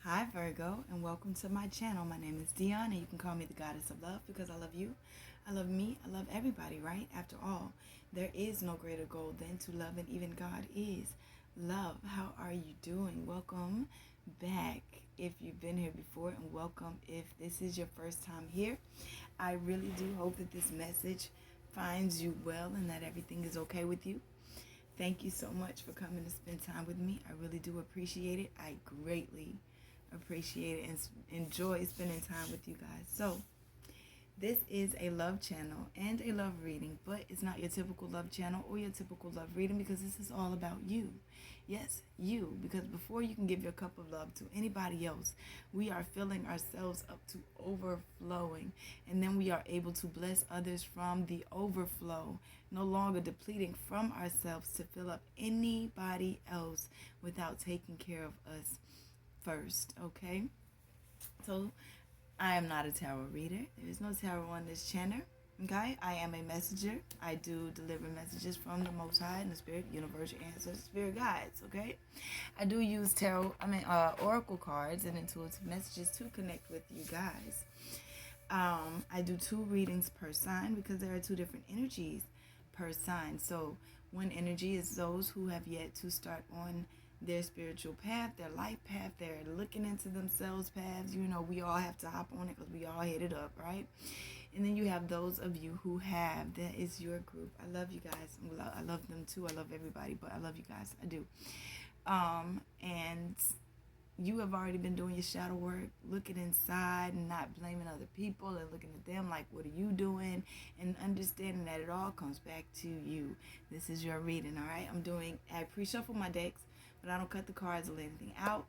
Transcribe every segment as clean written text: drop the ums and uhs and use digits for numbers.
Hi Virgo, and welcome to my channel. My name is Dion, and you can call me the goddess of love because I love you, I love me, I love everybody, right? After all, there is no greater goal than to love, and even God is love. How are you doing? Welcome back if you've been here before, and welcome if this is your first time here. I really do hope that this message finds you well and that everything is okay with you. Thank you so much for coming to spend time with me. I really do appreciate it. I greatly appreciate it and enjoy spending time with you guys. So, this is a love channel and a love reading, but it's not your typical love channel or your typical love reading because this is all about you. Yes, you. Because before you can give your cup of love to anybody else, we are filling ourselves up to overflowing. And then we are able to bless others from the overflow, no longer depleting from ourselves to fill up anybody else without taking care of us first, okay? So I am not a tarot reader. There is no tarot on this channel. Okay, I am a messenger. I do deliver messages from the Most High and the Spirit, Universal Ancestors, Spirit Guides. Okay, I do use oracle cards and intuitive messages to connect with you guys. I do 2 readings per sign because there are 2 different energies per sign. So one energy is those who have yet to start on their spiritual path, their life path, they're looking into themselves paths. You know, we all have to hop on it because we all hit it up, right? And then you have those of you who have, that is your group. I love you guys. I love them too. I love everybody, but I love you guys. I do. And you have already been doing your shadow work, looking inside and not blaming other people and looking at them like, what are you doing? And understanding that it all comes back to you. This is your reading, all right? I pre-shuffle my decks, but I don't cut the cards or anything out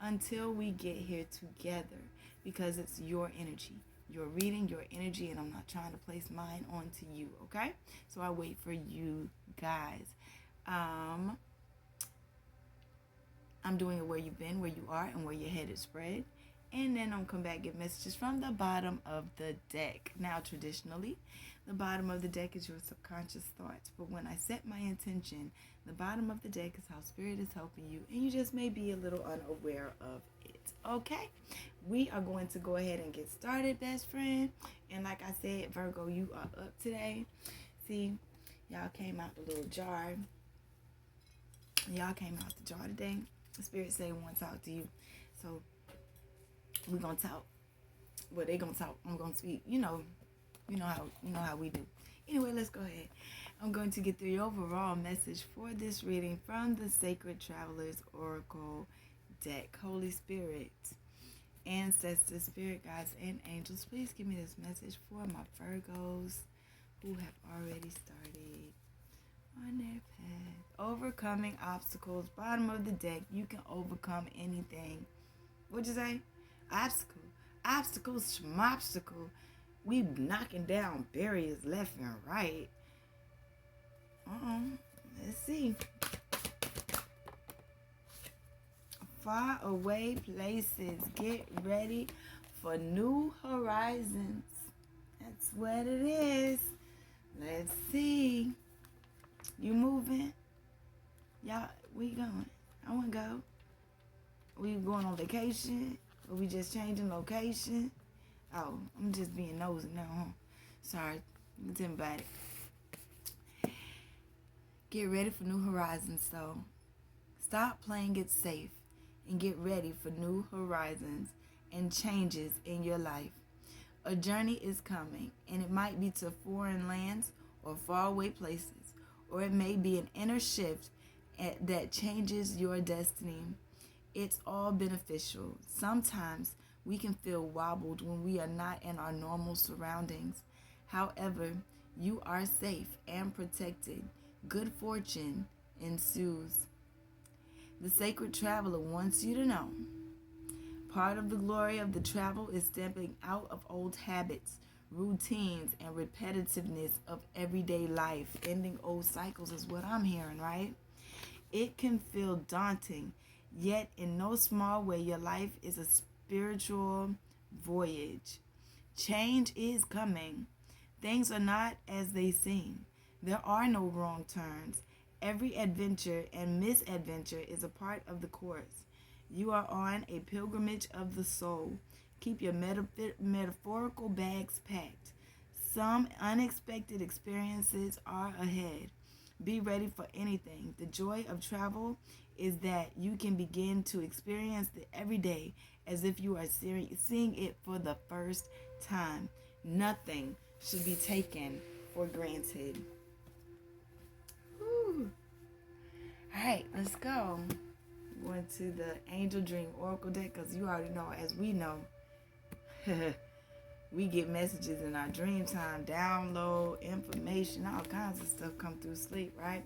until we get here together because it's your energy. You're reading your energy, and I'm not trying to place mine onto you, okay? So I wait for you guys. I'm doing it where you've been, where you are, and where your head is spread. And then I'm come back and get messages from the bottom of the deck. Now, traditionally, the bottom of the deck is your subconscious thoughts. But when I set my intention, the bottom of the deck is how Spirit is helping you. And you just may be a little unaware of it. Okay? We are going to go ahead and get started, best friend. And like I said, Virgo, you are up today. See, y'all came out the little jar. Y'all came out the jar today. The Spirit say we want to talk to you. So we're gonna talk. Well, they gonna talk. I'm gonna speak. You know how we do. Anyway, let's go ahead. I'm going to get the overall message for this reading from the Sacred Travelers Oracle deck. Holy Spirit, ancestors, spirit guides, and angels, please give me this message for my Virgos who have already started on their path. Overcoming obstacles. Bottom of the deck. You can overcome anything. What'd you say? Obstacle, schmobstacle. We knocking down barriers left and right. Let's see. Far away places. Get ready for new horizons. That's what it is. Let's see. You moving? Y'all, where you going? I want to go. We going on vacation? Or we just changing location? Oh, I'm just being nosy now, huh? Sorry. Tell me about it. Get ready for new horizons, though. Stop playing it safe and get ready for new horizons and changes in your life. A journey is coming, and it might be to foreign lands or faraway places, or it may be an inner shift that changes your destiny. It's all beneficial. Sometimes we can feel wobbled when we are not in our normal surroundings. However, you are safe and protected. Good fortune ensues. The Sacred Traveler wants you to know. Part of the glory of the travel is stepping out of old habits, routines, and repetitiveness of everyday life. Ending old cycles is what I'm hearing, right? It can feel daunting, yet in no small way your life is a spiritual voyage. Change is coming. Things are not as they seem. There are no wrong turns. Every adventure and misadventure is a part of the course. You are on a pilgrimage of the soul. Keep your metaphorical bags packed. Some unexpected experiences are ahead. Be ready for anything. The joy of travel is that you can begin to experience the everyday as if you are seeing it for the first time. Nothing should be taken for granted. Whew. All right, let's go. Going to the Angel Dream Oracle deck because you already know, as we know, we get messages in our dream time, download information, all kinds of stuff come through sleep, right?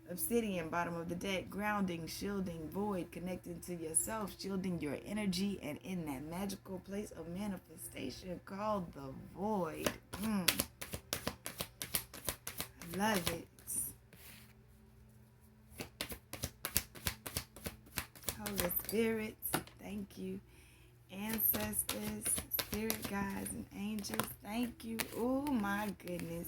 Obsidian, bottom of the deck, grounding, shielding, void, connecting to yourself, shielding your energy, and in that magical place of manifestation called the void. I love it. Holy spirits, thank you. Ancestors, spirit guides, and angels, thank you. Oh my goodness.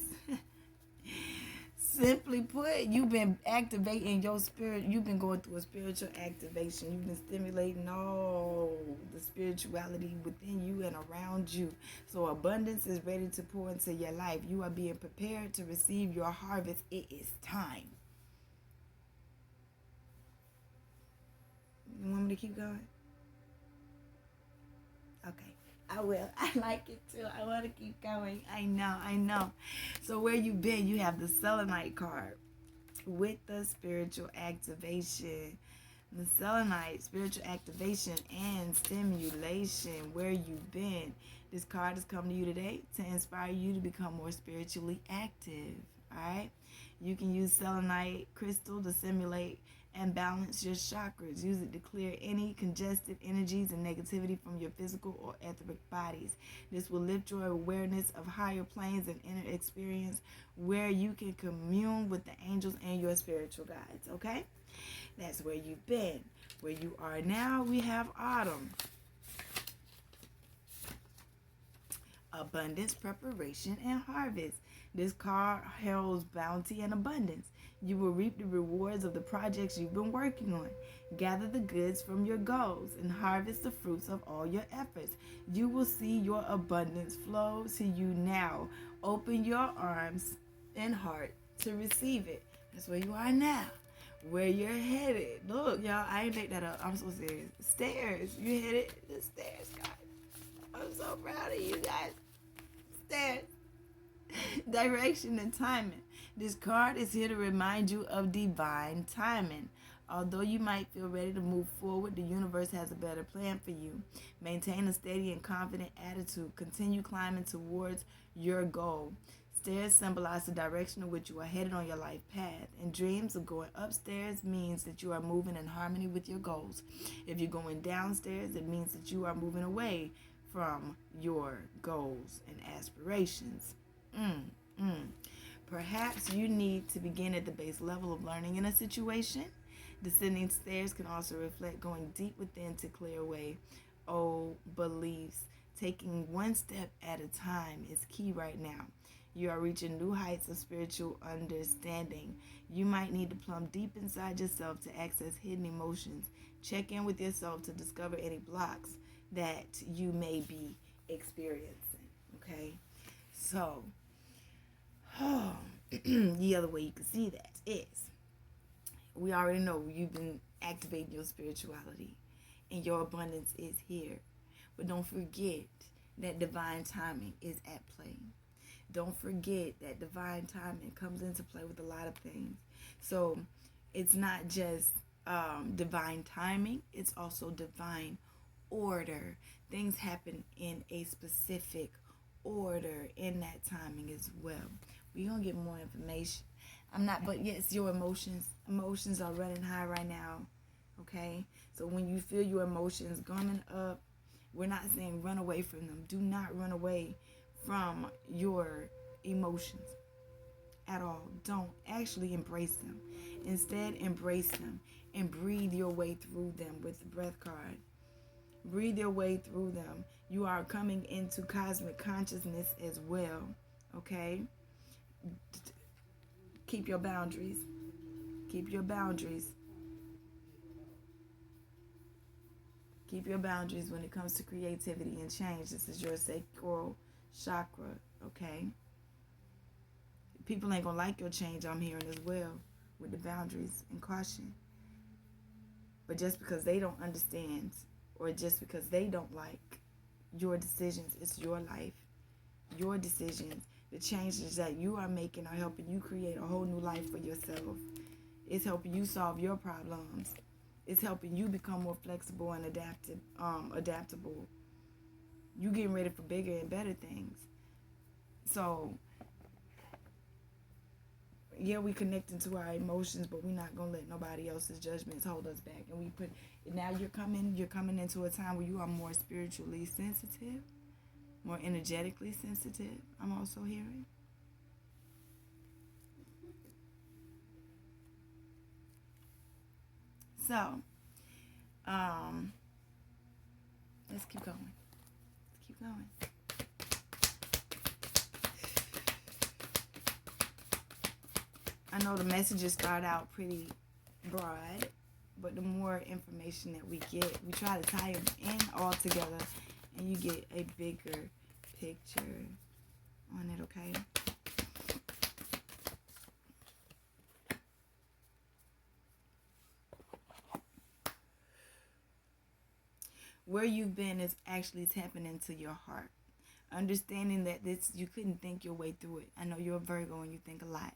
Simply put, you've been activating your spirit. You've been going through a spiritual activation. You've been stimulating all the spirituality within you and around you. So abundance is ready to pour into your life. You are being prepared to receive your harvest. It is time. You want me to keep going? Okay, I will. I like it too. I want to keep going. I know. So where you been, you have the selenite card with the spiritual activation. The selenite, spiritual activation and stimulation. Where you been. This card is coming to you today to inspire you to become more spiritually active. All right? You can use selenite crystal to simulate and balance your chakras. Use it to clear any congested energies and negativity from your physical or etheric bodies. This will lift your awareness of higher planes and inner experience where you can commune with the angels and your spiritual guides, okay? That's where you've been. Where you are now, we have autumn. Abundance, preparation, and harvest. This card heralds bounty and abundance. You will reap the rewards of the projects you've been working on. Gather the goods from your goals and harvest the fruits of all your efforts. You will see your abundance flow to you now. Open your arms and heart to receive it. That's where you are now. Where you're headed. Look, y'all, I ain't make that up. I'm so serious. Stairs. You headed the stairs, guys. I'm so proud of you guys. Stairs. Direction and timing. This card is here to remind you of divine timing. Although you might feel ready to move forward, the universe has a better plan for you. Maintain a steady and confident attitude. Continue climbing towards your goal. Stairs symbolize the direction in which you are headed on your life path. And dreams of going upstairs means that you are moving in harmony with your goals. If you're going downstairs, it means that you are moving away from your goals and aspirations. Perhaps you need to begin at the base level of learning in a situation. Descending stairs can also reflect going deep within to clear away old beliefs. Taking one step at a time is key right now. You are reaching new heights of spiritual understanding. You might need to plumb deep inside yourself to access hidden emotions. Check in with yourself to discover any blocks that you may be experiencing. Okay? So, the other way you can see that is, we already know you've been activating your spirituality and your abundance is here. But don't forget that divine timing is at play. Don't forget that divine timing comes into play with a lot of things. So it's not just divine timing, it's also divine order. Things happen in a specific order in that timing as well. We're going to get more information. But yes, your emotions are running high right now, okay? So when you feel your emotions coming up, we're not saying run away from them. Do not run away from your emotions at all. Don't. Actually embrace them. Instead, embrace them and breathe your way through them with the breath card. Breathe your way through them. You are coming into cosmic consciousness as well, okay? Keep your boundaries. Keep your boundaries. Keep your boundaries when it comes to creativity and change. This is your sacral chakra, okay? People ain't gonna like your change, I'm hearing as well, with the boundaries and caution. But just because they don't understand, or just because they don't like your decisions, it's your life, your decisions. The changes that you are making are helping you create a whole new life for yourself. It's helping you solve your problems. It's helping you become more flexible and adaptable. You getting ready for bigger and better things. So, yeah, we connecting to our emotions, but we're not gonna let nobody else's judgments hold us back. And now you're coming into a time where you are more spiritually sensitive, more energetically sensitive. I'm also hearing. So, let's keep going. Let's keep going. I know the messages start out pretty broad, but the more information that we get, we try to tie them in all together, and you get a bigger picture on it, okay? Where you've been is actually tapping into your heart. Understanding that you couldn't think your way through it. I know you're a Virgo and you think a lot.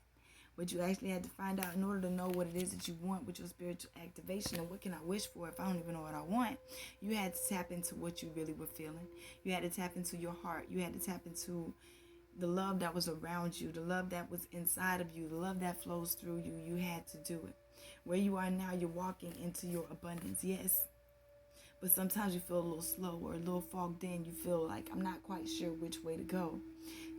But you actually had to find out, in order to know what it is that you want with your spiritual activation, and what can I wish for if I don't even know what I want, you had to tap into what you really were feeling. You had to tap into your heart. You had to tap into the love that was around you, the love that was inside of you, the love that flows through you. You had to do it. Where you are now, you're walking into your abundance, yes. But sometimes you feel a little slow or a little fogged in. You feel like, I'm not quite sure which way to go.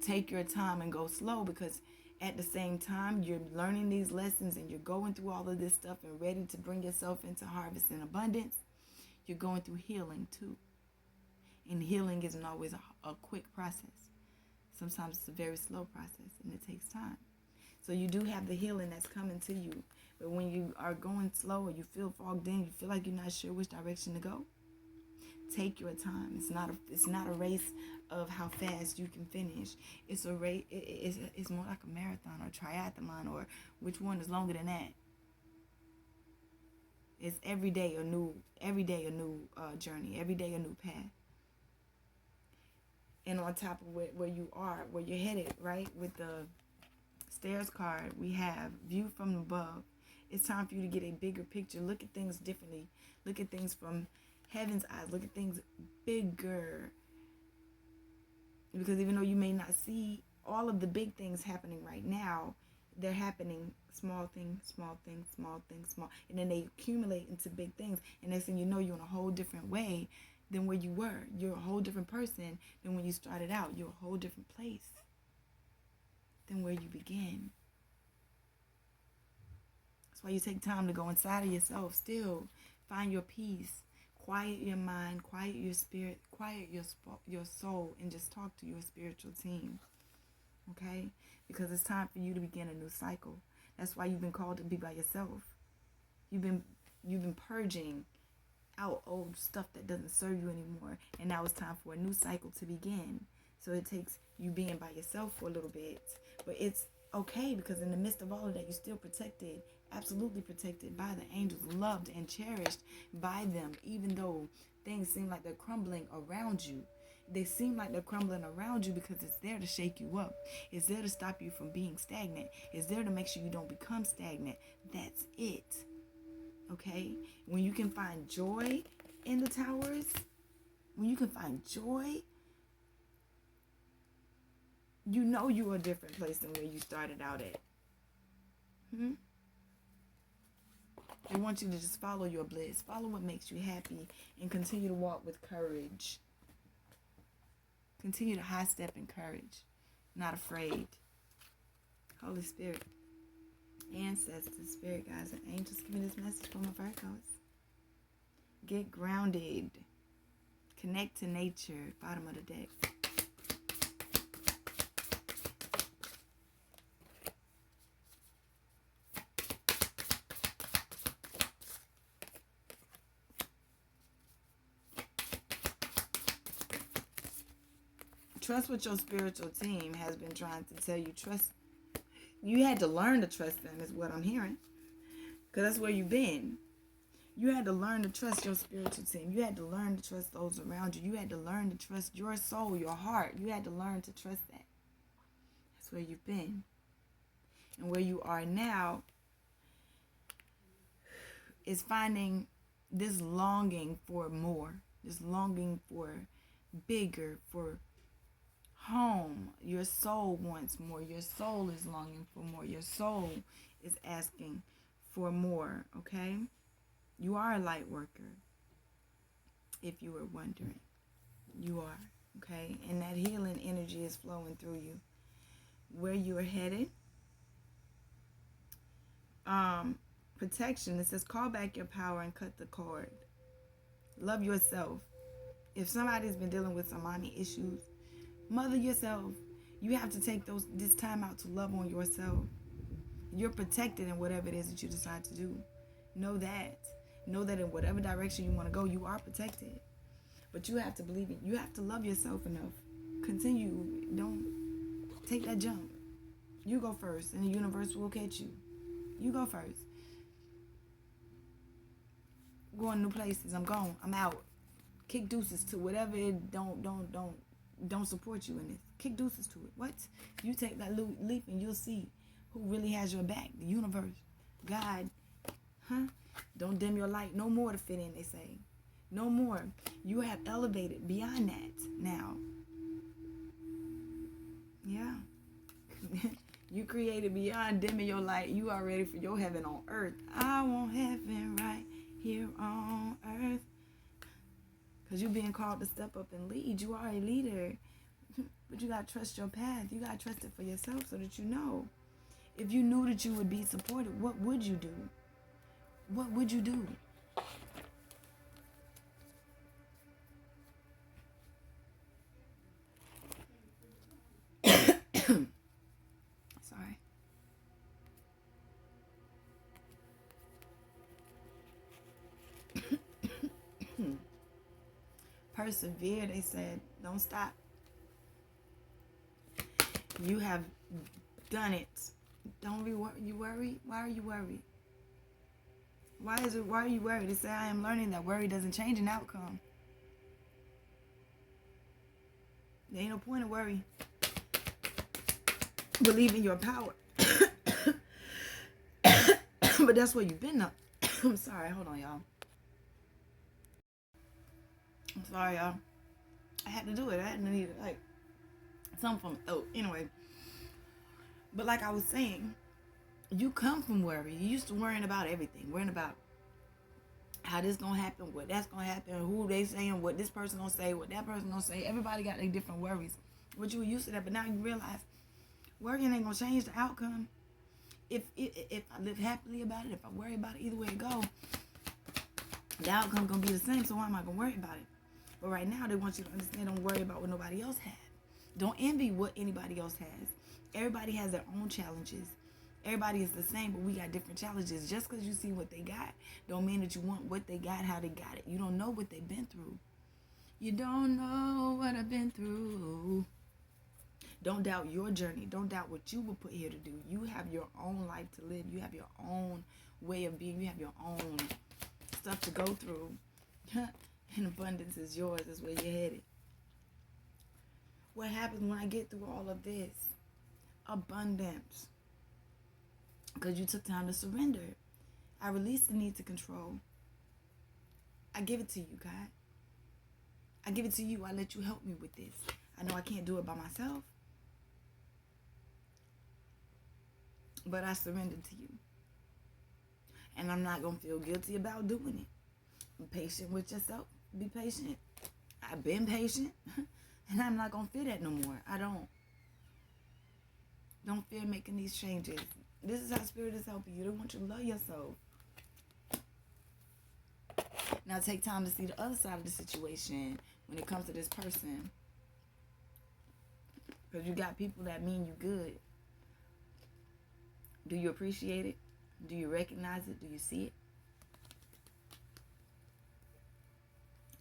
Take your time and go slow, because at the same time, you're learning these lessons and you're going through all of this stuff and ready to bring yourself into harvest and abundance. You're going through healing too. And healing isn't always a quick process. Sometimes it's a very slow process and it takes time. So you do have the healing that's coming to you. But when you are going slow or you feel fogged in, you feel like you're not sure which direction to go, take your time. It's not a race of how fast you can finish. It's a race. It's more like a marathon or triathlon, or which one is longer than that. It's every day a new journey. Every day a new path. And on top of where you are, where you're headed, right? With the stairs card, we have view from above. It's time for you to get a bigger picture. Look at things differently. Look at things from heaven's eyes. Look at things bigger. Because even though you may not see all of the big things happening right now, they're happening small things, small things, small things, small. And then they accumulate into big things. And next thing you know, you're in a whole different way than where you were. You're a whole different person than when you started out. You're a whole different place than where you began. That's why you take time to go inside of yourself still. Find your peace. Quiet your mind, quiet your spirit, quiet your soul, and just talk to your spiritual team, okay? Because it's time for you to begin a new cycle. That's why you've been called to be by yourself. You've been purging out old stuff that doesn't serve you anymore, and now it's time for a new cycle to begin. So it takes you being by yourself for a little bit, but it's okay, because in the midst of all of that, you're still protected, absolutely protected by the angels, loved and cherished by them, even though things seem like they're crumbling around you. They seem like they're crumbling around you because it's there to shake you up. It's there to stop you from being stagnant. It's there to make sure you don't become stagnant. That's it. Okay? When you can find joy in the towers, when you can find joy, you know you're a different place than where you started out at. They want you to just follow your bliss. Follow what makes you happy and continue to walk with courage. Continue to high step in courage. Not afraid. Holy Spirit, ancestors, spirit guides, and angels, give me this message for my Virgos. Get grounded. Connect to nature. Bottom of the deck. Trust what your spiritual team has been trying to tell you. Trust. You had to learn to trust them is what I'm hearing. Because that's where you've been. You had to learn to trust your spiritual team. You had to learn to trust those around you. You had to learn to trust your soul, your heart. You had to learn to trust that. That's where you've been. And where you are now is finding this longing for more. This longing for bigger, for home. Your soul wants more. Your soul is longing for more. Your soul is asking for more, okay? You are a light worker, if you were wondering. You are, okay? And that healing energy is flowing through you. Where you are headed, protection. It says, call back your power and cut the cord. Love yourself. If somebody's been dealing with some mommy issues, mother yourself. You have to take this time out to love on yourself. You're protected in whatever it is that you decide to do. Know that. Know that in whatever direction you want to go, you are protected. But you have to believe it. You have to love yourself enough. Continue. Don't take that jump. You go first, and the universe will catch you. You go first. Going new places. I'm gone. I'm out. Kick deuces to whatever it don't support you in this. Kick deuces to it. What? You take that leap and you'll see who really has your back. The universe. God. Don't dim your light no more to fit in, they say. No more. You have elevated beyond that now. Yeah. You created beyond dimming your light. You are ready for your heaven on earth. I want heaven right here on earth. Because you're being called to step up and lead. You are a leader. But you got to trust your path. You got to trust it for yourself so that you know. If you knew that you would be supported, what would you do? What would you do? Sorry. Persevere, they said. Don't stop. You have done it. Don't be worried. You worry? Why are you worried? Why are you worried? They say, I am learning that worry doesn't change an outcome. There ain't no point in worry. Believe in your power. But that's where you've been up. I'm sorry. Hold on, y'all. I'm sorry, y'all. I had to do it. I had to need it. Like, something from, anyway. But like I was saying, you come from worry. You used to worrying about everything. Worrying about how this gonna happen, what that's gonna happen, who they saying, what this person gonna say, what that person gonna say. Everybody got their different worries. But you were used to that, but now you realize worrying ain't gonna change the outcome. If I live happily about it, if I worry about it, either way it go, the outcome gonna be the same. So why am I gonna worry about it? But right now they want you to understand, don't worry about what nobody else has. Don't envy what anybody else has. Everybody has their own challenges. Everybody is the same, but we got different challenges. Just because you see what they got don't mean that you want what they got, how they got it. You don't know what they've been through. You don't know what I've been through. Don't doubt your journey. Don't doubt what you were put here to do. You have your own life to live. You have your own way of being. You have your own stuff to go through. And abundance is yours. That's where you're headed. What happens when I get through all of this? Abundance. Because you took time to surrender. I release the need to control. I give it to you, God. I give it to you. I let you help me with this. I know I can't do it by myself. But I surrender to you. And I'm not going to feel guilty about doing it. Be patient with yourself. Be patient. I've been patient. And I'm not going to feel that no more. I don't. Don't fear making these changes. This is how Spirit is helping you. They want you to love yourself. Now take time to see the other side of the situation when it comes to this person. Because you got people that mean you good. Do you appreciate it? Do you recognize it? Do you see it?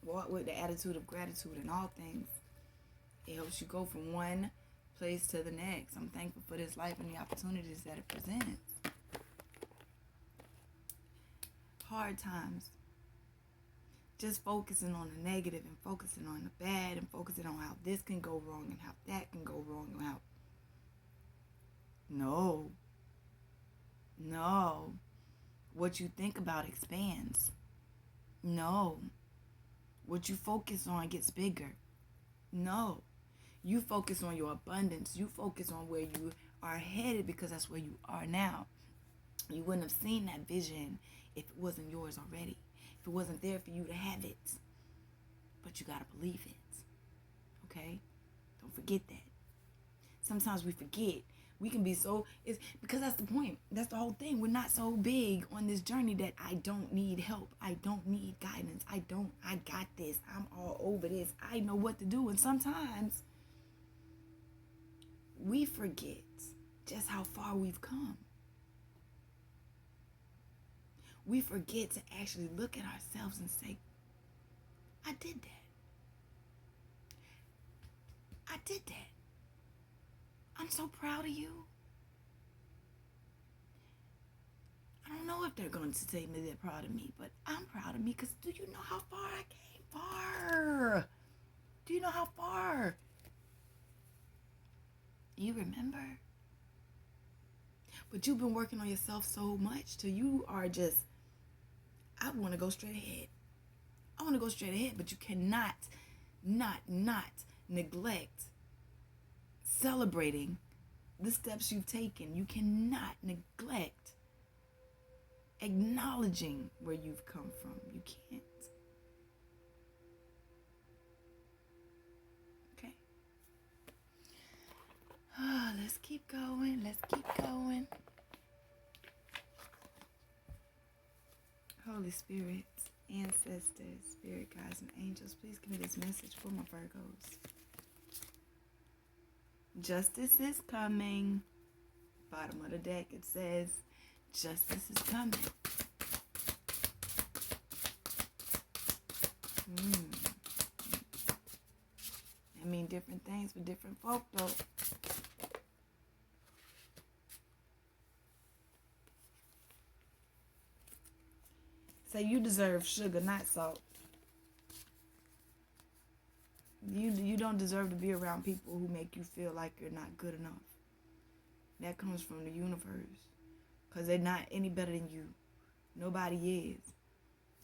Walk with the attitude of gratitude in all things. It helps you go from one place to the next. I'm thankful for this life and the opportunities that it presents. Hard times. Just focusing on the negative and focusing on the bad and focusing on how this can go wrong and how that can go wrong and how... No. What you think about expands. No. What you focus on gets bigger. No. You focus on your abundance. You focus on where you are headed because that's where you are now. You wouldn't have seen that vision if it wasn't yours already. If it wasn't there for you to have it. But you got to believe it. Okay? Don't forget that. Sometimes we forget. We can be so... It's because that's the point. That's the whole thing. We're not so big on this journey that I don't need help. I don't need guidance. I got this. I'm all over this. I know what to do. And sometimes we forget just how far we've come. We forget to actually look at ourselves and say, I did that. I did that. I'm so proud of you. I don't know if they're going to say they're proud of me, but I'm proud of me because do you know how far I came? Far. Do you know how far? You remember? But you've been working on yourself so much till you are just, I want to go straight ahead. I want to go straight ahead, but you cannot not neglect celebrating the steps you've taken. You cannot neglect acknowledging where you've come from. You can't. Okay. Let's keep going. Let's keep going. Holy Spirit, ancestors, spirit guides, and angels, please give me this message for my Virgos. Justice is coming. Bottom of the deck, it says, justice is coming. I mean different things for different folk, though. Say you deserve sugar, not salt. You don't deserve to be around people who make you feel like you're not good enough. That comes from the universe. Because they're not any better than you. Nobody is.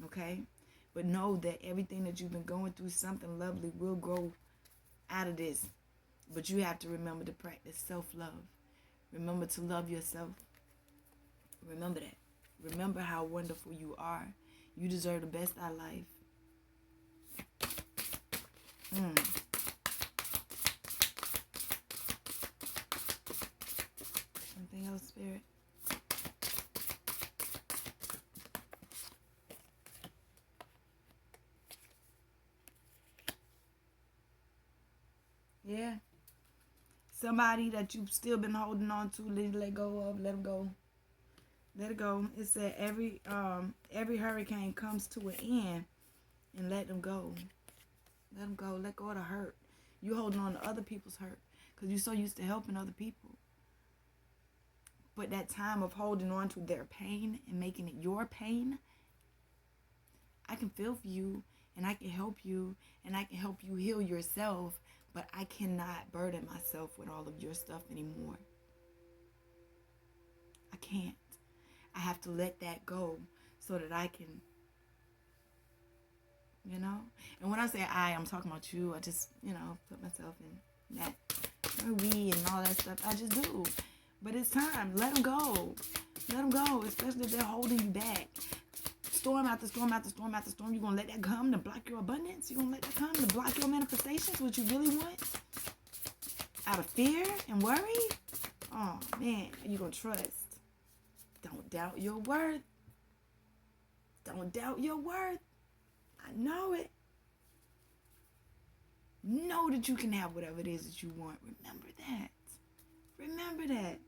Okay? But know that everything that you've been going through, something lovely will grow out of this. But you have to remember to practice self-love. Remember to love yourself. Remember that. Remember how wonderful you are. You deserve the best out of life. Something else, Spirit? Yeah. Somebody that you've still been holding on to, let go of, let them go. Let it go. It said every hurricane comes to an end, and let them go. Let them go. Let go of the hurt. You holding on to other people's hurt because you're so used to helping other people. But that time of holding on to their pain and making it your pain, I can feel for you, and I can help you, and I can help you heal yourself, but I cannot burden myself with all of your stuff anymore. I can't. I have to let that go so that I can, you know? And when I say I'm talking about you. I just, put myself in that, we and all that stuff. I just do. But it's time. Let them go. Let them go, especially if they're holding you back. Storm after storm after storm after storm. You're going to let that come to block your abundance? You're going to let that come to block your manifestations, what you really want? Out of fear and worry? Oh, man. You're going to trust. Don't doubt your worth. Don't doubt your worth. I know it. Know that you can have whatever it is that you want. Remember that. Remember that.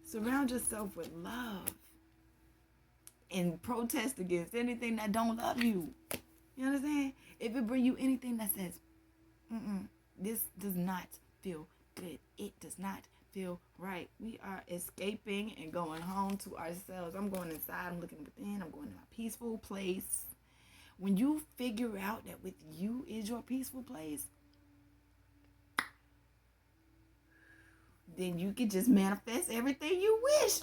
Surround yourself with love. And protest against anything that don't love you. You understand? If it bring you anything that says, This does not feel good. It does not feel right. We are escaping and going home to ourselves. I'm going inside. I'm looking within. I'm going to my peaceful place. When you figure out that with you is your peaceful place, then you can just manifest everything you wish.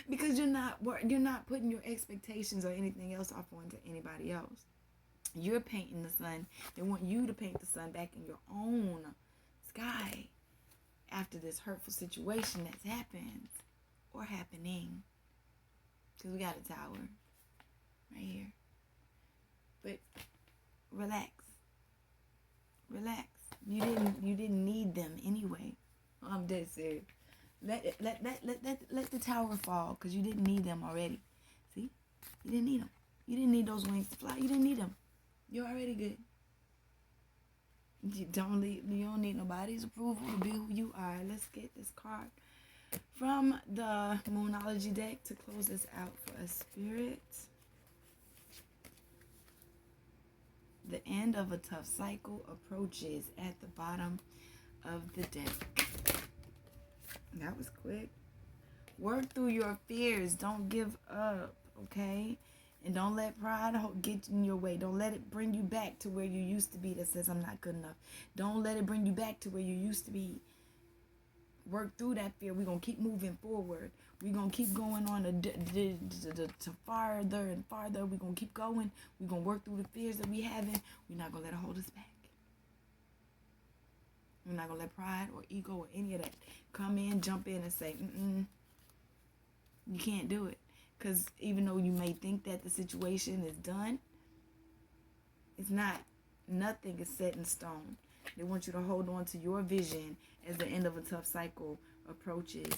Because you're not putting your expectations or anything else off onto anybody else. You're painting the sun. They want you to paint the sun back in your own sky after this hurtful situation that's happened or happening. Because we got a tower right here. But relax. You didn't need them anyway. I'm dead serious. Let the tower fall, because you didn't need them already. See? You didn't need them. You didn't need those wings to fly. You didn't need them. You're already good. You don't need nobody's approval to be who you are. Let's get this card from the Moonology deck to close this out for us, Spirit. The end of a tough cycle approaches at the bottom of the deck. That was quick. Work through your fears. Don't give up, okay? And don't let pride get in your way. Don't let it bring you back to where you used to be that says I'm not good enough. Don't let it bring you back to where you used to be. Work through that fear. We're going to keep moving forward. We're going to keep going on to farther and farther. We're going to keep going. We're going to work through the fears that we haven't. We're not going to let it hold us back. We're not going to let pride or ego or any of that come in, jump in and say, you can't do it. Because even though you may think that the situation is done, it's not. Nothing is set in stone. They want you to hold on to your vision as the end of a tough cycle approaches.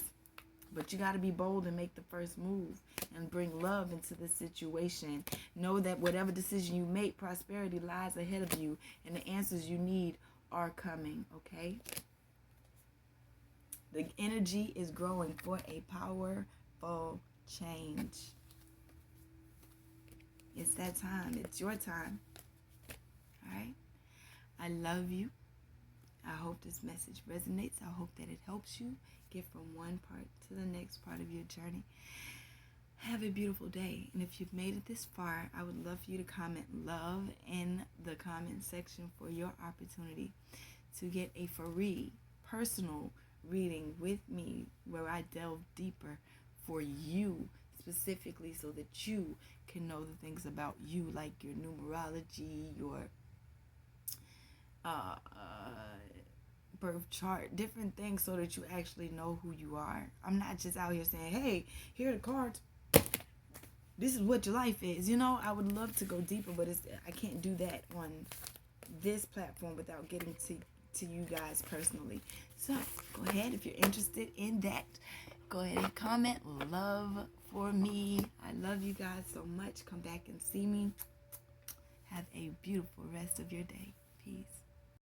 But you got to be bold and make the first move and bring love into the situation. Know that whatever decision you make, prosperity lies ahead of you, and the answers you need are coming, okay? The energy is growing for a powerful change. It's that time. It's your time. All right? I love you. I hope this message resonates. I hope that it helps you get from one part to the next part of your journey. Have a beautiful day. And if you've made it this far, I would love for you to comment love in the comment section for your opportunity to get a free personal reading with me where I delve deeper for you specifically so that you can know the things about you, like your numerology, your birth chart, different things, so that you actually know who you are. I'm not just out here saying, hey, here are the cards. This is what your life is. You know, I would love to go deeper, but I can't do that on this platform without getting to you guys personally. So go ahead, if you're interested in that, go ahead and comment love for me. I love you guys so much. Come back and see me. Have a beautiful rest of your day. Peace.